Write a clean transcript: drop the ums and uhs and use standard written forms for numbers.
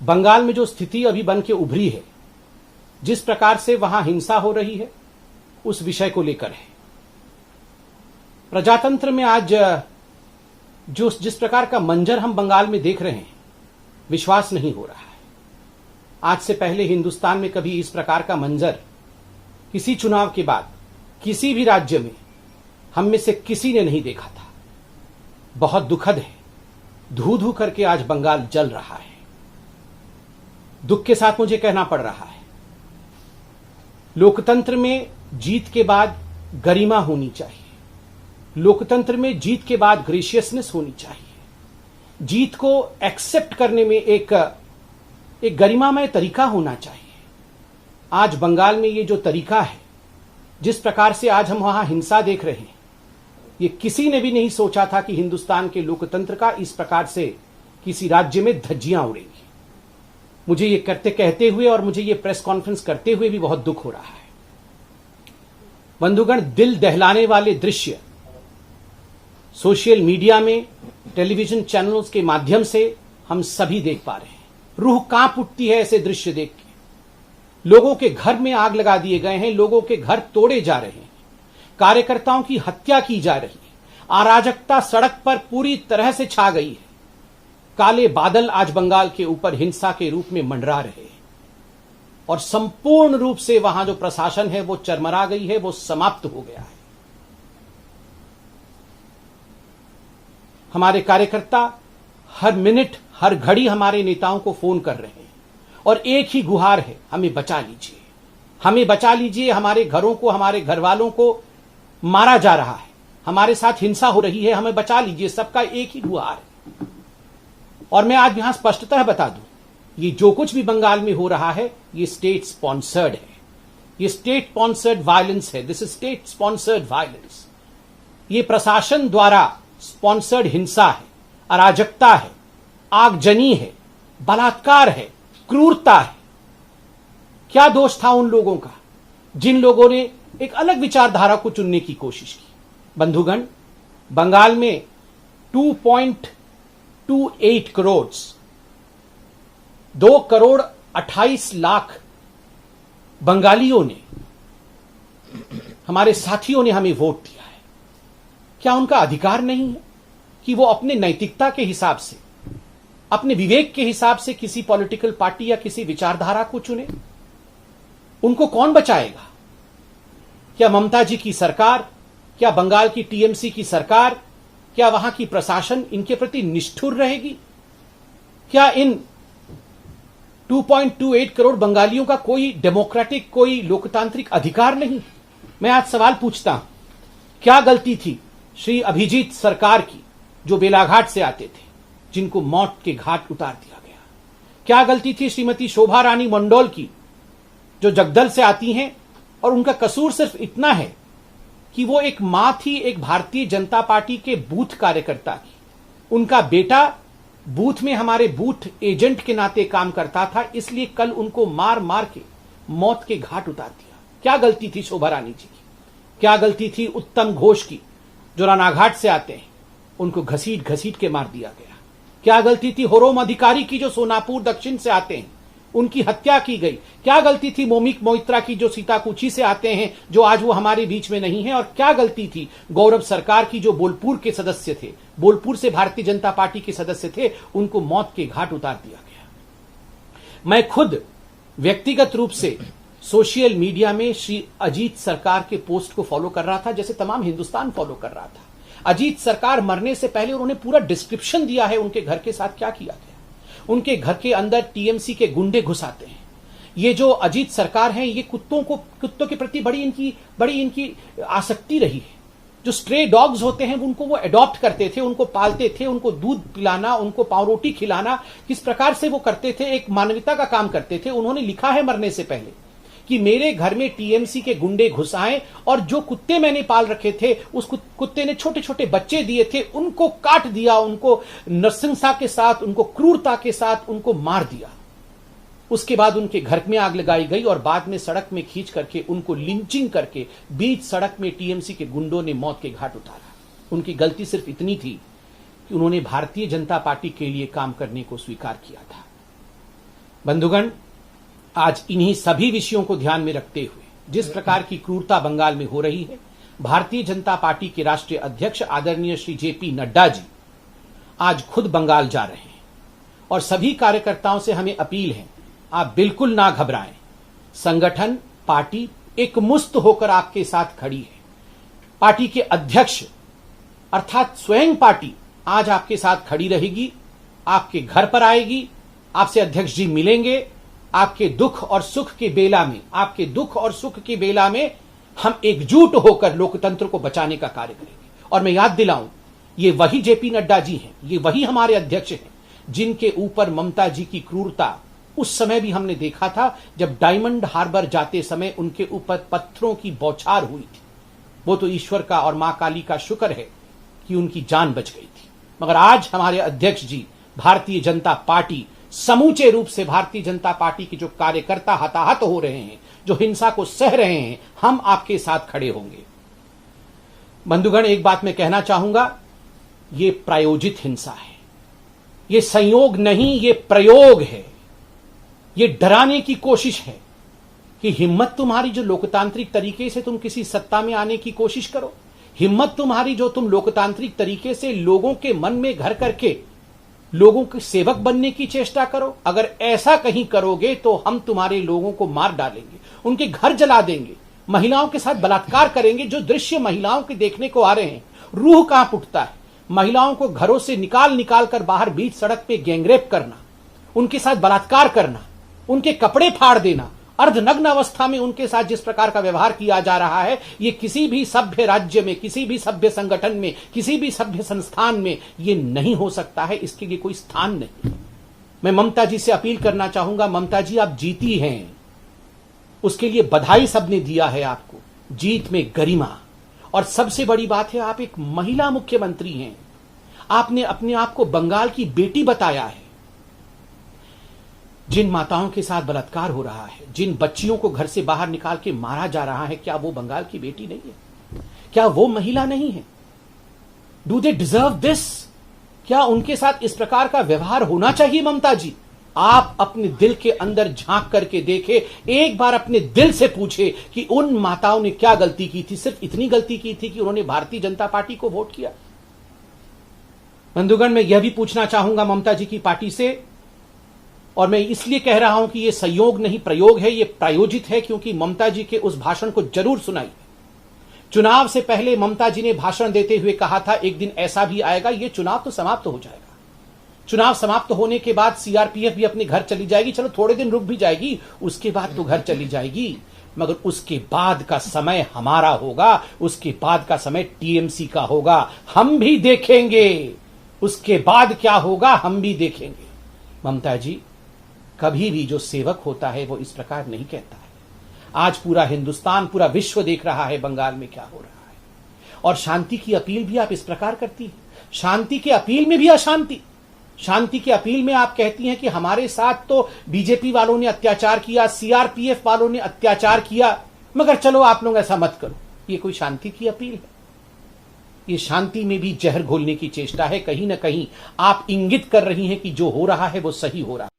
बंगाल में जो स्थिति अभी बन के उभरी है, जिस प्रकार से वहां हिंसा हो रही है, उस विषय को लेकर है। प्रजातंत्र में आज जो जिस प्रकार का मंजर हम बंगाल में देख रहे हैं, विश्वास नहीं हो रहा है। आज से पहले हिंदुस्तान में कभी इस प्रकार का मंजर किसी चुनाव के बाद किसी भी राज्य में हम में से किसी ने नहीं देखा था। बहुत दुखद है। धू धू करके आज बंगाल जल रहा है। दुख के साथ मुझे कहना पड़ रहा है, लोकतंत्र में जीत के बाद गरिमा होनी चाहिए। लोकतंत्र में जीत के बाद ग्रेशियसनेस होनी चाहिए। जीत को एक्सेप्ट करने में एक गरिमामय तरीका होना चाहिए। आज बंगाल में ये जो तरीका है, जिस प्रकार से आज हम वहां हिंसा देख रहे हैं, ये किसी ने भी नहीं सोचा था कि हिंदुस्तान के लोकतंत्र का इस प्रकार से किसी राज्य में धज्जियां उड़ेंगी। मुझे ये कहते हुए और मुझे ये प्रेस कॉन्फ्रेंस करते हुए भी बहुत दुख हो रहा है। बंधुगण, दिल दहलाने वाले दृश्य सोशल मीडिया में, टेलीविजन चैनल्स के माध्यम से हम सभी देख पा रहे हैं। रूह कांप उठती है ऐसे दृश्य देख के। लोगों के घर में आग लगा दिए गए हैं, लोगों के घर तोड़े जा रहे हैं, कार्यकर्ताओं की हत्या की जा रही है, अराजकता सड़क पर पूरी तरह से छा गई है। काले बादल आज बंगाल के ऊपर हिंसा के रूप में मंडरा रहे हैं और संपूर्ण रूप से वहां जो प्रशासन है वो चरमरा गई है, वो समाप्त हो गया है। हमारे कार्यकर्ता हर मिनट हर घड़ी हमारे नेताओं को फोन कर रहे हैं और एक ही गुहार है, हमें बचा लीजिए, हमें बचा लीजिए। हमारे घरों को, हमारे घर वालों को मारा जा रहा है, हमारे साथ हिंसा हो रही है, हमें बचा लीजिए। सबका एक ही गुहार है। और मैं आज यहां स्पष्टतः बता दूं, ये जो कुछ भी बंगाल में हो रहा है, ये स्टेट स्पॉन्सर्ड है। ये स्टेट स्पॉन्सर्ड वायलेंस है। This is state sponsored violence. ये प्रशासन द्वारा स्पॉन्सर्ड हिंसा है, अराजकता है, आगजनी है, बलात्कार है, क्रूरता है। क्या दोष था उन लोगों का जिन लोगों ने एक अलग विचारधारा को चुनने की कोशिश की? बंधुगण, बंगाल में 2.28 करोड़ 2,28,00,000 बंगालियों ने, हमारे साथियों ने हमें वोट दिया है। क्या उनका अधिकार नहीं है कि वो अपने नैतिकता के हिसाब से, अपने विवेक के हिसाब से किसी पॉलिटिकल पार्टी या किसी विचारधारा को चुने? उनको कौन बचाएगा? क्या ममता जी की सरकार, क्या बंगाल की टीएमसी की सरकार, क्या वहां की प्रशासन इनके प्रति निष्ठुर रहेगी? क्या इन 2.28 करोड़ बंगालियों का कोई डेमोक्रेटिक, कोई लोकतांत्रिक अधिकार नहीं? मैं आज सवाल पूछता हूं, क्या गलती थी श्री अभिजीत सरकार की, जो बेलाघाट से आते थे, जिनको मौत के घाट उतार दिया गया? क्या गलती थी श्रीमती शोभा रानी मंडोल की, जो जगदल से आती हैं और उनका कसूर सिर्फ इतना है कि वो एक मां थी, एक भारतीय जनता पार्टी के बूथ कार्यकर्ता की। उनका बेटा बूथ में हमारे बूथ एजेंट के नाते काम करता था, इसलिए कल उनको मार मार के मौत के घाट उतार दिया। क्या गलती थी शोभा रानी जी की? क्या गलती थी उत्तम घोष की, जो रानाघाट से आते हैं, उनको घसीट घसीट के मार दिया गया? क्या गलती थी होरोम अधिकारी की, जो सोनापुर दक्षिण से आते हैं, उनकी हत्या की गई? क्या गलती थी मोमिक मोइत्रा की, जो सीताकुची से आते हैं, जो आज वो हमारे बीच में नहीं है? और क्या गलती थी गौरव सरकार की, जो बोलपुर के सदस्य थे, बोलपुर से भारतीय जनता पार्टी के सदस्य थे, उनको मौत के घाट उतार दिया गया? मैं खुद व्यक्तिगत रूप से सोशल मीडिया में श्री अजीत सरकार के पोस्ट को फॉलो कर रहा था, जैसे तमाम हिंदुस्तान फॉलो कर रहा था। अजीत सरकार मरने से पहले उन्होंने पूरा डिस्क्रिप्शन दिया है उनके घर के साथ क्या किया गया। उनके घर के अंदर टीएमसी के गुंडे घुस आते हैं। ये जो अजीत सरकार है, ये कुत्तों के प्रति बड़ी इनकी आसक्ति रही है। जो स्ट्रे डॉग्स होते हैं उनको वो अडॉप्ट करते थे, उनको पालते थे, उनको दूध पिलाना, उनको पाव रोटी खिलाना, किस प्रकार से वो करते थे, एक मानवता का काम करते थे। उन्होंने लिखा है मरने से पहले कि मेरे घर में टीएमसी के गुंडे घुस आए और जो कुत्ते मैंने पाल रखे थे, उस कुत्ते ने छोटे छोटे बच्चे दिए थे, उनको काट दिया, उनको नृशंसता के साथ, उनको क्रूरता के साथ उनको मार दिया। उसके बाद उनके घर में आग लगाई गई और बाद में सड़क में खींच करके उनको लिंचिंग करके बीच सड़क में टीएमसी के गुंडों ने मौत के घाट उतारा। उनकी गलती सिर्फ इतनी थी कि उन्होंने भारतीय जनता पार्टी के लिए काम करने को स्वीकार किया था। बंधुगण, आज इन्हीं सभी विषयों को ध्यान में रखते हुए जिस प्रकार की क्रूरता बंगाल में हो रही है, भारतीय जनता पार्टी के राष्ट्रीय अध्यक्ष आदरणीय श्री जेपी नड्डा जी आज खुद बंगाल जा रहे हैं और सभी कार्यकर्ताओं से हमें अपील है, आप बिल्कुल ना घबराएं। संगठन, पार्टी एकमुश्त होकर आपके साथ खड़ी है। पार्टी के अध्यक्ष अर्थात स्वयं पार्टी आज आपके साथ खड़ी रहेगी, आपके घर पर आएगी, आपसे अध्यक्ष जी मिलेंगे। आपके दुख और सुख के बेला में, आपके दुख और सुख के बेला में हम एकजुट होकर लोकतंत्र को बचाने का कार्य करेंगे। और मैं याद दिलाऊं, ये वही जेपी नड्डा जी हैं, ये वही हमारे अध्यक्ष हैं जिनके ऊपर ममता जी की क्रूरता उस समय भी हमने देखा था जब डायमंड हार्बर जाते समय उनके ऊपर पत्थरों की बौछार हुई थी। वो तो ईश्वर का और मां काली का शुक्र है कि उनकी जान बच गई थी। मगर आज हमारे अध्यक्ष जी, भारतीय जनता पार्टी, समूचे रूप से भारतीय जनता पार्टी के जो कार्यकर्ता हताहत हो रहे हैं, जो हिंसा को सह रहे हैं, हम आपके साथ खड़े होंगे। बंधुगण, एक बात मैं कहना चाहूंगा, ये प्रायोजित हिंसा है, ये संयोग नहीं, ये प्रयोग है। ये डराने की कोशिश है कि हिम्मत तुम्हारी जो लोकतांत्रिक तरीके से तुम किसी सत्ता में आने की कोशिश करो, हिम्मत तुम्हारी जो तुम लोकतांत्रिक तरीके से लोगों के मन में घर करके लोगों के सेवक बनने की चेष्टा करो। अगर ऐसा कहीं करोगे तो हम तुम्हारे लोगों को मार डालेंगे, उनके घर जला देंगे, महिलाओं के साथ बलात्कार करेंगे। जो दृश्य महिलाओं के देखने को आ रहे हैं, रूह कांप उठता है। महिलाओं को घरों से निकाल कर बाहर बीच सड़क पे गैंगरेप करना, उनके साथ बलात्कार करना, उनके कपड़े फाड़ देना, अर्धनग्न अवस्था में उनके साथ जिस प्रकार का व्यवहार किया जा रहा है, ये किसी भी सभ्य राज्य में, किसी भी सभ्य संगठन में, किसी भी सभ्य संस्थान में ये नहीं हो सकता है। इसके लिए कोई स्थान नहीं। मैं ममता जी से अपील करना चाहूंगा, ममता जी आप जीती हैं, उसके लिए बधाई सबने दिया है आपको, जीत में गरिमा। और सबसे बड़ी बात है, आप एक महिला मुख्यमंत्री हैं। आपने अपने आप को बंगाल की बेटी बताया है। जिन माताओं के साथ बलात्कार हो रहा है, जिन बच्चियों को घर से बाहर निकाल के मारा जा रहा है, क्या वो बंगाल की बेटी नहीं है? क्या वो महिला नहीं है? Do they deserve this? क्या उनके साथ इस प्रकार का व्यवहार होना चाहिए? ममता जी, आप अपने दिल के अंदर झांक करके देखे, एक बार अपने दिल से पूछे कि उन माताओं ने क्या गलती की थी। सिर्फ इतनी गलती की थी कि उन्होंने भारतीय जनता पार्टी को वोट किया। बंधुगण, मैं यह भी पूछना चाहूंगा ममता जी की पार्टी से, और मैं इसलिए कह रहा हूं कि यह संयोग नहीं प्रयोग है, यह प्रायोजित है, क्योंकि ममता जी के उस भाषण को जरूर सुनाई। चुनाव से पहले ममता जी ने भाषण देते हुए कहा था, एक दिन ऐसा भी आएगा, यह चुनाव तो समाप्त हो जाएगा। चुनाव समाप्त होने के बाद सीआरपीएफ भी अपने घर चली जाएगी, चलो थोड़े दिन रुक भी जाएगी, उसके बाद तो घर चली जाएगी। मगर उसके बाद का समय हमारा होगा, उसके बाद का समय टीएमसी का होगा। हम भी देखेंगे उसके बाद क्या होगा, हम भी देखेंगे। ममता जी, कभी भी जो सेवक होता है वो इस प्रकार नहीं कहता है। आज पूरा हिंदुस्तान, पूरा विश्व देख रहा है बंगाल में क्या हो रहा है, और शांति की अपील भी आप इस प्रकार करती है। शांति की अपील में भी अशांति। शांति की अपील में आप कहती हैं कि हमारे साथ तो बीजेपी वालों ने अत्याचार किया, सीआरपीएफ वालों ने अत्याचार किया, मगर चलो आप लोग ऐसा मत करो। ये कोई शांति की अपील है? ये शांति में भी जहर घोलने की चेष्टा है। कहीं ना कहीं आप इंगित कर रही हैं कि जो हो रहा है वो सही हो रहा है।